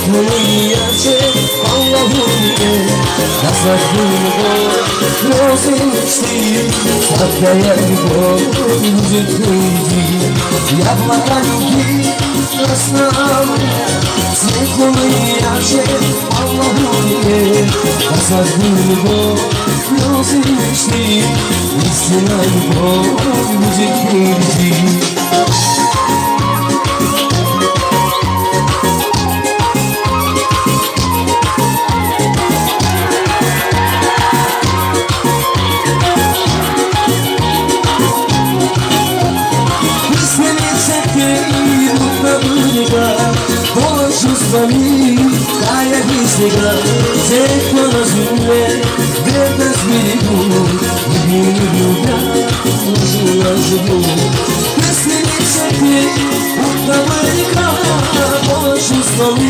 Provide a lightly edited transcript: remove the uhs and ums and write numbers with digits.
Sekuliyace Allah'ım Nasaklıgo Rozesti Sakyayago Müzikuydi Yapmadan ki Nasnam Sekuliyace Allah'ım Nasaklıgo Rozesti Istinago Müzikuydi Dolaşızları kaya gizliga Tek lazımle Vermez biri bunu Yürü yürü Ulaşılacı Kısmini çekti Mutlamayı kala Dolaşızları